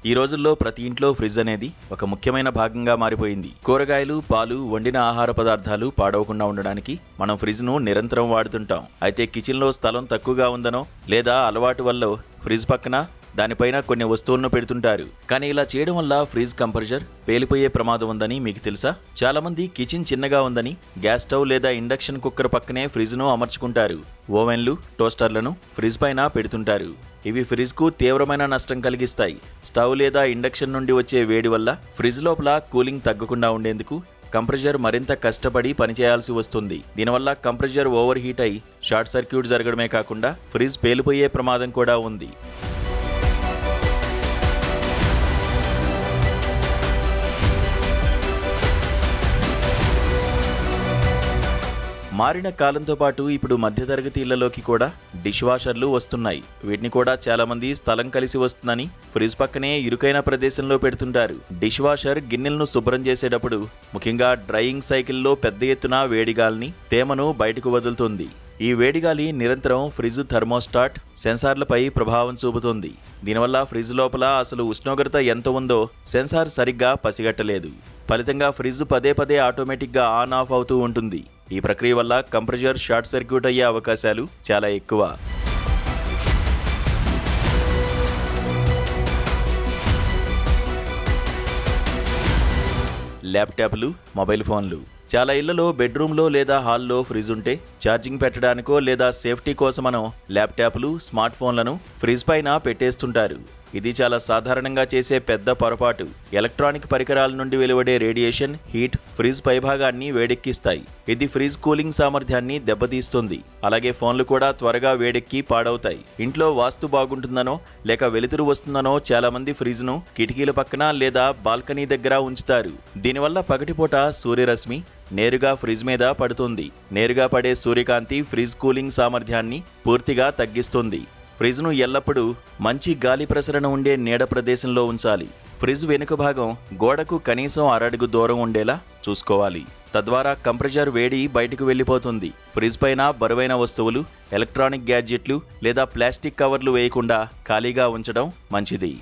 ఈ రోజుల్లో ప్రతి ఇంట్లో ఫ్రిడ్జ్ అనేది ఒక ముఖ్యమైన భాగంగా మారిపోయింది. కూరగాయలు, పాలు, వండిన ఆహార పదార్థాలు పాడవకుండా ఉండడానికి మనం ఫ్రిడ్జ్ను నిరంతరం వాడుతుంటాం. అయితే కిచెన్లో స్థలం తక్కువగా ఉందనో లేదా అలవాటు వల్ల ఫ్రిడ్జ్ పక్కన దానిపైన కొన్ని వస్తువులను పెడుతుంటారు. కానీ ఇలా చేయడం వల్ల ఫ్రిడ్జ్ కంప్రెసర్ పేలిపోయే ప్రమాదం ఉందని మీకు తెలుసా? చాలా మంది కిచెన్ చిన్నగా ఉందని గ్యాస్ స్టవ్ లేదా ఇండక్షన్ కుక్కర్ పక్కనే ఫ్రిడ్జ్ను అమర్చుకుంటారు. ఓవెన్లు, టోస్టర్లను ఫ్రిడ్జ్ పైన పెడుతుంటారు. ఇవి ఫ్రిడ్జ్కు తీవ్రమైన నష్టం కలిగిస్తాయి. స్టవ్ లేదా ఇండక్షన్ నుండి వచ్చే వేడి వల్ల ఫ్రిడ్జ్ లోపల కూలింగ్ తగ్గకుండా ఉండేందుకు కంప్రెసర్ మరింత కష్టపడి పనిచేయాల్సి వస్తుంది. దీనివల్ల కంప్రెసర్ ఓవర్ హీట్ అయి షార్ట్ సర్క్యూట్ జరగడమే కాకుండా ఫ్రిడ్జ్ పేలిపోయే ప్రమాదం కూడా ఉంది. మారిన కాలంతో పాటు ఇప్పుడు మధ్యతరగతి ఇళ్లలోకి కూడా డిష్ వాషర్లు వస్తున్నాయి. వీటిని కూడా చాలా మంది స్థలం కలిసి వస్తుందని ఫ్రిడ్జ్ పక్కనే ఇరుకైన ప్రదేశంలో పెడుతుంటారు. డిష్ వాషర్ గిన్నెలను శుభ్రం చేసేటప్పుడు ముఖ్యంగా డ్రైయింగ్ సైకిల్లో పెద్ద ఎత్తున వేడిగాలిని, తేమను బయటకు వదులుతుంది. ఈ వేడిగాలి నిరంతరం ఫ్రిడ్జ్ థర్మోస్టాట్ సెన్సార్లపై ప్రభావం చూపుతుంది. దీనివల్ల ఫ్రిడ్జ్ లోపల అసలు ఉష్ణోగ్రత ఎంత ఉందో సెన్సార్ సరిగ్గా పసిగట్టలేదు. ఫలితంగా ఫ్రిడ్జ్ పదే పదే ఆటోమేటిక్గా ఆన్ ఆఫ్ అవుతూ ఉంటుంది. ఈ ప్రక్రియ వల్ల కంప్రెసర్ షార్ట్ సర్క్యూట్ అయ్యే అవకాశాలు చాలా ఎక్కువ. ల్యాప్టాప్లు, మొబైల్ ఫోన్లు. చాలా ఇళ్లలో బెడ్రూమ్లో లేదా హాల్లో ఫ్రిడ్జ్ ఉంటే ఛార్జింగ్ పెట్టడానికో లేదా సేఫ్టీ కోసమనో ల్యాప్టాప్లు, స్మార్ట్ ఫోన్లను ఫ్రిడ్జ్ పైన పెట్టేస్తుంటారు. ఇది చాలా సాధారణంగా చేసే పెద్ద పొరపాటు. ఎలక్ట్రానిక్ పరికరాల నుండి వెలువడే రేడియేషన్, హీట్ ఫ్రిడ్జ్ పైభాగాన్ని వేడెక్కిస్తాయి. ఇది ఫ్రిడ్జ్ కూలింగ్ సామర్థ్యాన్ని దెబ్బతీస్తుంది. అలాగే ఫోన్లు కూడా త్వరగా వేడెక్కి పాడవుతాయి. ఇంట్లో వాస్తు బాగుంటుందనో లేక వెలుతురు వస్తుందనో చాలా మంది ఫ్రిడ్జ్ను కిటికీల పక్కన లేదా బాల్కనీ దగ్గర ఉంచుతారు. దీనివల్ల పగటిపూట సూర్యరశ్మి నేరుగా ఫ్రిడ్జ్ మీద పడుతుంది. నేరుగా పడే సూర్యకాంతి ఫ్రిడ్జ్ కూలింగ్ సామర్థ్యాన్ని పూర్తిగా తగ్గిస్తుంది. ఫ్రిడ్జ్ను ఎల్లప్పుడూ మంచి గాలి ప్రసరణ ఉండే నీడ ప్రదేశంలో ఉంచాలి. ఫ్రిడ్జ్ వెనుక భాగం గోడకు కనీసం 1 అడుగు దూరం ఉండేలా చూసుకోవాలి. తద్వారా కంప్రెసర్ వేడి బయటకు వెళ్ళిపోతుంది. ఫ్రిడ్జ్ పైన బరువైన వస్తువులు, ఎలక్ట్రానిక్ గ్యాడ్జెట్లు లేదా ప్లాస్టిక్ కవర్లు వేయకుండా ఖాళీగా ఉంచడం మంచిది.